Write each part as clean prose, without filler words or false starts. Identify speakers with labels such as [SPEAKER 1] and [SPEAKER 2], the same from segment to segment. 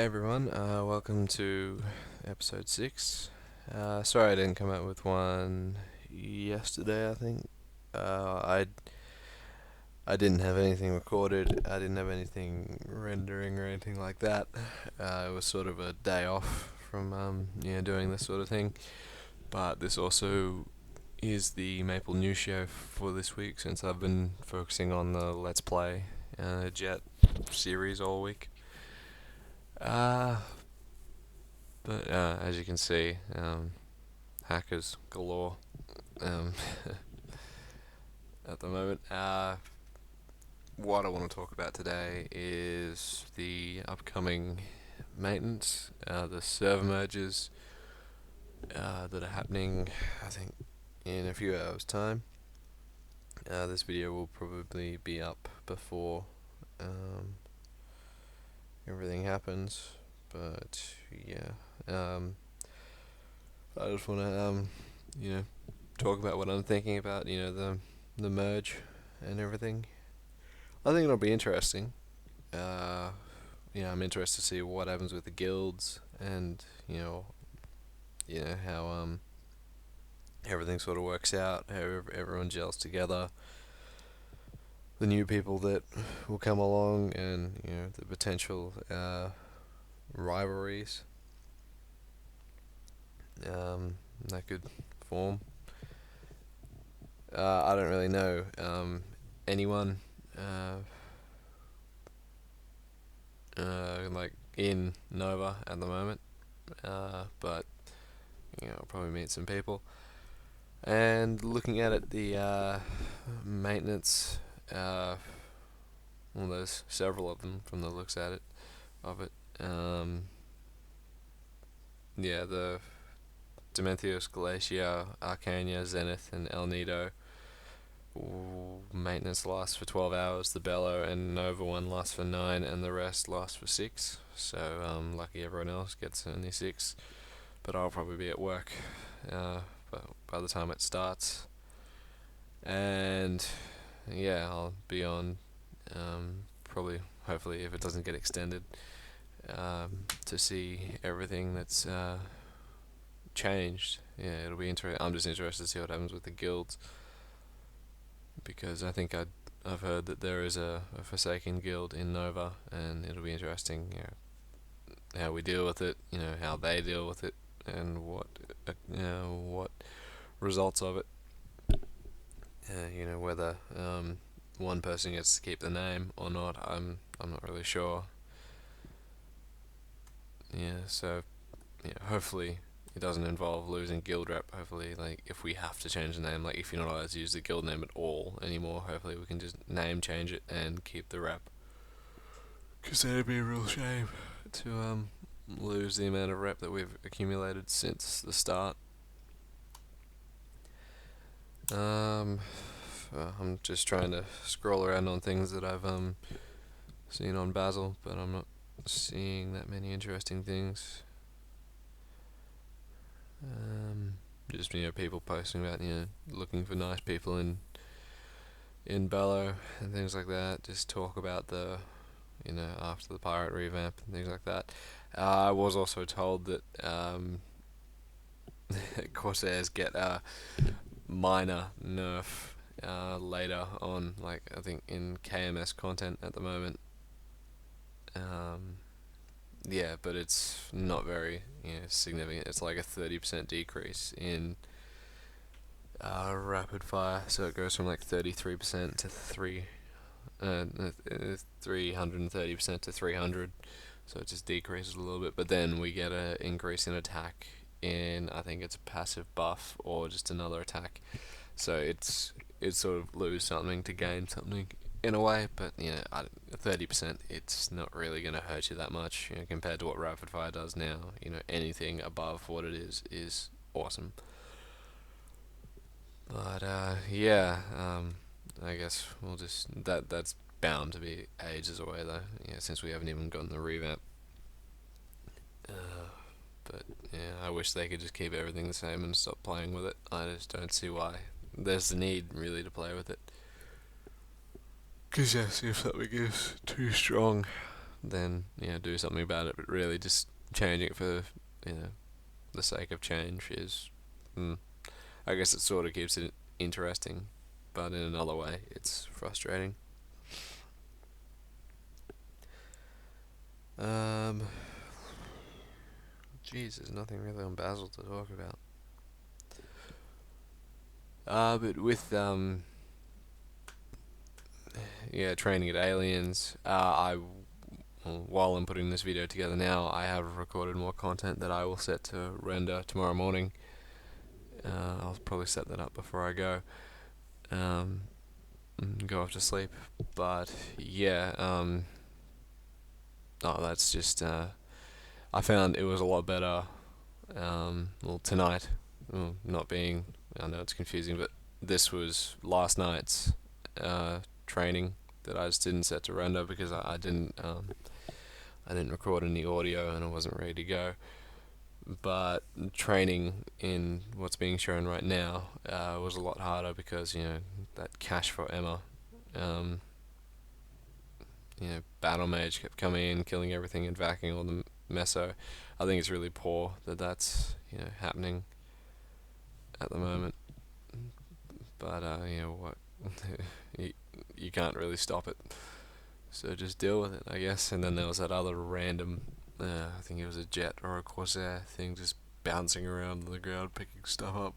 [SPEAKER 1] Hey everyone, welcome to episode 6. Sorry I didn't come out with one yesterday, I think. I didn't have anything recorded, I didn't have anything rendering or anything like that. It was sort of a day off from doing this sort of thing. But this also is the Maple News show for this week since I've been focusing on the Let's Play Jett series all week. Uh, But as you can see, hackers galore um, at the moment. What I want to talk about today is the upcoming maintenance, the server merges that are happening, I think, in a few hours' time. This video will probably be up before everything happens, but yeah. I just want to, talk about what I'm thinking about, the merge and everything. I think it'll be interesting. I'm interested to see what happens with the guilds and, how everything sort of works out, how everyone gels together, the new people that will come along, and, the potential rivalries that could form. I don't really know anyone like in Nova at the moment, but I'll probably meet some people. And looking at it, the maintenance, well, there's several of them from the looks at it of it. The Dementios, Glacier, Arcania, Zenith, and El Nido. Maintenance lasts for 12 hours. The Bello and Nova one lasts for 9, and the rest lasts for 6. So lucky everyone else gets only 6. But I'll probably be at work by the time it starts. And yeah, I'll be on probably, hopefully, if it doesn't get extended, to see everything that's changed. Yeah, it'll be interesting. I'm just interested to see what happens with the guilds, because I think I've heard that there is a Forsaken guild in Nova, and it'll be interesting, how we deal with it, how they deal with it, and what results of it. Whether one person gets to keep the name or not, I'm not really sure. So hopefully it doesn't involve losing guild rep. Hopefully, like, if we have to change the name, like if you're not allowed to use the guild name at all anymore, hopefully we can just name change it and keep the rep. Because that'd be a real shame to lose the amount of rep that we've accumulated since the start. I'm just trying to scroll around on things that I've seen on Basil, but I'm not seeing that many interesting things. Just people posting about looking for nice people in Bello and things like that. Just talk about the after the pirate revamp and things like that. I was also told that Corsairs get a minor nerf later on, like I think in KMS content at the moment. But it's not very significant. It's like a 30% decrease in rapid fire, so it goes from like 33% to 330% to 300. So it just decreases a little bit, but then we get an increase in attack in, I think it's a passive buff or just another attack. So it's sort of lose something to gain something in a way, but 30%, it's not really going to hurt you that much compared to what rapid fire does now. Anything above what it is awesome. But I guess we'll just that's bound to be ages away though. Since we haven't even gotten the revamp. But I wish they could just keep everything the same and stop playing with it. I just don't see why. There's the need really to play with it. Because seems something is too strong. then do something about it. But really, just changing it for the sake of change is, mm, I guess it sort of keeps it interesting, but in another way, it's frustrating. Um, Jeez, there's nothing really on Basil to talk about. But with training at Aliens, while I'm putting this video together now, I have recorded more content that I will set to render tomorrow morning. I'll probably set that up before I um, go off to sleep. But yeah, that's just I found it was a lot better. Well, tonight, not being, I know it's confusing, but this was last night's training that I just didn't set to render because I didn't record any audio and I wasn't ready to go. But training in what's being shown right now was a lot harder because that cache for Emma, um, battle mage kept coming in, killing everything and vacuuming all the meso. I think it's really poor that that's happening at the moment. But what, you you can't really stop it. So just deal with it, I guess. And then there was that other random, I think it was a Jett or a Corsair thing, just bouncing around on the ground, picking stuff up.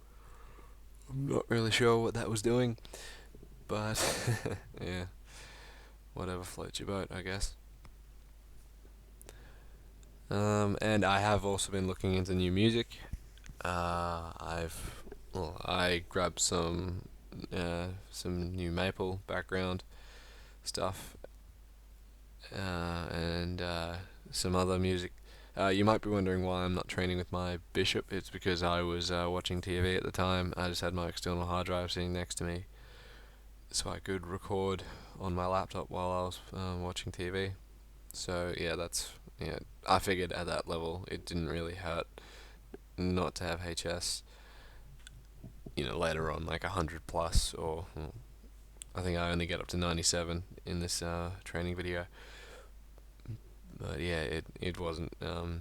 [SPEAKER 1] I'm not really sure what that was doing, but yeah, whatever floats your boat, I guess. And I have also been looking into new music. I grabbed some new Maple background stuff, and some other music. You might be wondering why I'm not training with my bishop. It's because I was watching TV at the time. I just had my external hard drive sitting next to me, so I could record on my laptop while I was watching TV. So yeah, I figured at that level it didn't really hurt not to have HS. Later on, like 100 plus, or I think I only get up to 97 in this training video. But yeah, it wasn't.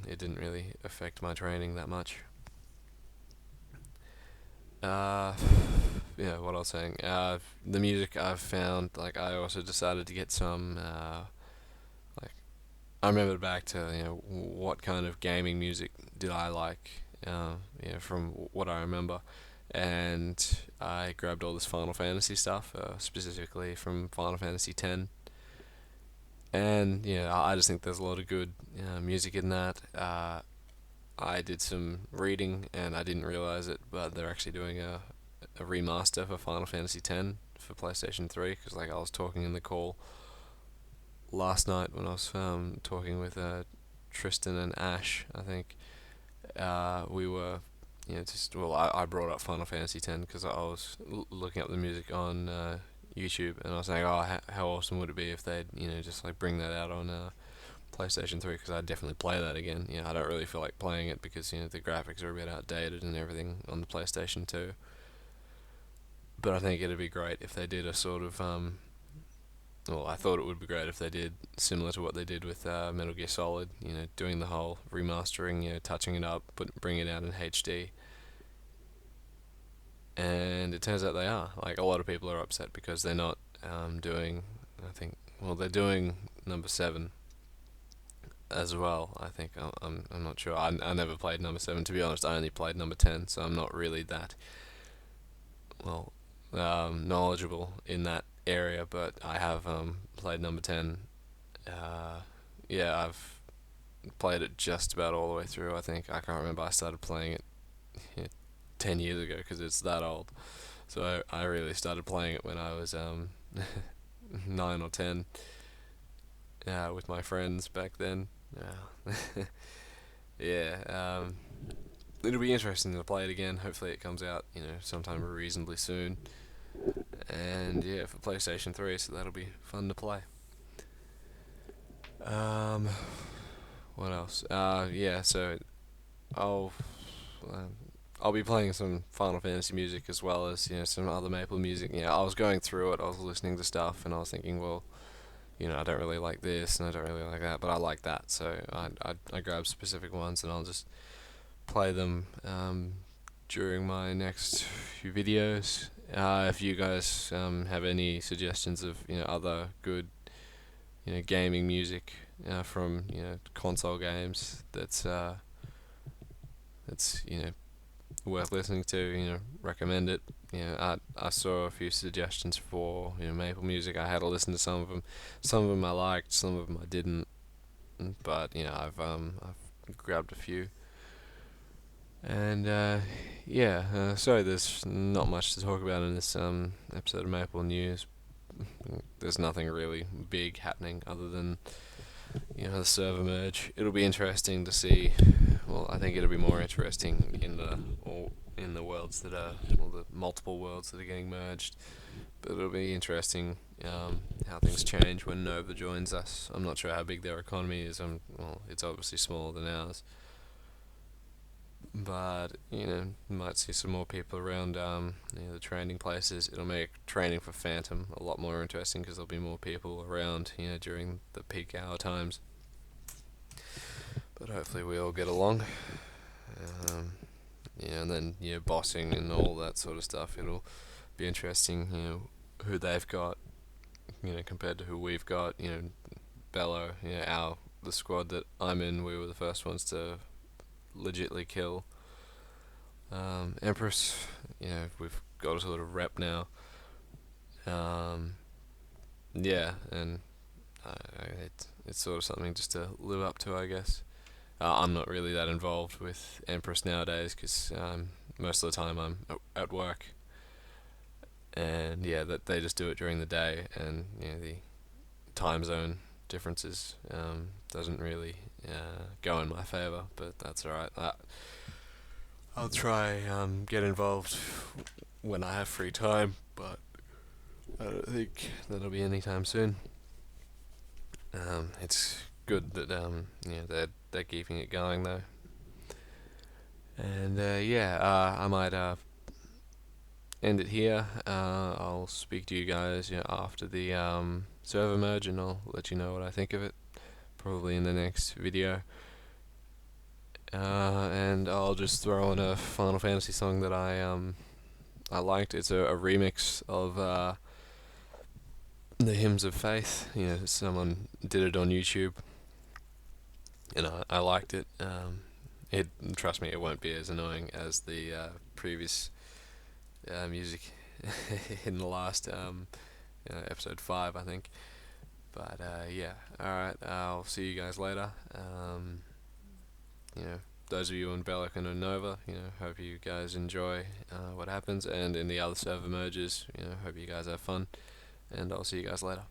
[SPEAKER 1] It didn't really affect my training that much. Uh, yeah, what I was saying. The music I've found, like I also decided to get some. Like I remembered back to what kind of gaming music did I like. From what I remember, and I grabbed all this Final Fantasy stuff, specifically from Final Fantasy X. And I just think there's a lot of good music in that. I did some reading and I didn't realize it, but they're actually doing a remaster for Final Fantasy X for PlayStation 3. Because like I was talking in the call last night when I was talking with Tristan and Ash, I think we were I brought up Final Fantasy X because I was looking up the music on YouTube, and I was saying, oh, how awesome would it be if they'd just like bring that out on PlayStation 3, because I'd definitely play that again. I don't really feel like playing it because the graphics are a bit outdated and everything on the PlayStation 2. But I think it'd be great if they did a sort of well, I thought it would be great if they did similar to what they did with Metal Gear Solid. Doing the whole remastering, touching it up, bring it out in HD. And it turns out they are. Like, a lot of people are upset because they're not doing, I think, well, they're doing number 7 as well, I think. I'm not sure. I never played number 7, to be honest. I only played number 10, so I'm not really that, well, knowledgeable in that area, but I have played number 10. I've played it just about all the way through, I think. I can't remember. I started playing it 10 years ago because it's that old. So I really started playing it when I was 9 or 10 with my friends back then. Yeah, it'll be interesting to play it again. Hopefully it comes out, sometime reasonably soon. And yeah, for PlayStation 3, so that'll be fun to play. What else? So I'll I'll be playing some Final Fantasy music as well as some other Maple music. I was going through it. I was listening to stuff, and I was thinking, well, I don't really like this and I don't really like that, but I like that. So I grab specific ones and I'll just play them during my next few videos. If you guys have any suggestions of other good gaming music from console games that's worth listening to, recommend it. I saw a few suggestions for Maple music. I had to listen to some of them. Some of them I liked, some of them I didn't. But I've grabbed a few. And yeah, sorry, there's not much to talk about in this episode of Maple News. There's nothing really big happening other than the server merge. It'll be interesting to see. Well, I think it'll be more interesting in the worlds that are, well, the multiple worlds that are getting merged. But it'll be interesting how things change when Nova joins us. I'm not sure how big their economy is. Well, it's obviously smaller than ours. But might see some more people around the training places. It'll make training for Phantom a lot more interesting because there'll be more people around during the peak hour times. But hopefully we all get along. And then bossing and all that sort of stuff. It'll be interesting. Who they've got. Compared to who we've got. Bello. The squad that I'm in. We were the first ones to legitly kill Empress. We've got a sort of rep now. Yeah, and it's sort of something just to live up to, I guess. I'm not really that involved with Empress nowadays because most of the time I'm at work, and that they just do it during the day, and the time zone differences doesn't really go in my favour, but that's alright. I'll try get involved when I have free time, but I don't think that'll be anytime soon. It's good that they're keeping it going though, and I might end it here. I'll speak to you guys after the server merge, and I'll let you know what I think of it, probably in the next video. And I'll just throw in a Final Fantasy song that I liked. It's a remix of the Hymns of Faith. Someone did it on YouTube, and I liked it. Trust me, it won't be as annoying as the previous music in the last episode 5, I think. But alright, I'll see you guys later. Those of you in Bellocan and Nova, hope you guys enjoy what happens, and in the other server merges, hope you guys have fun, and I'll see you guys later.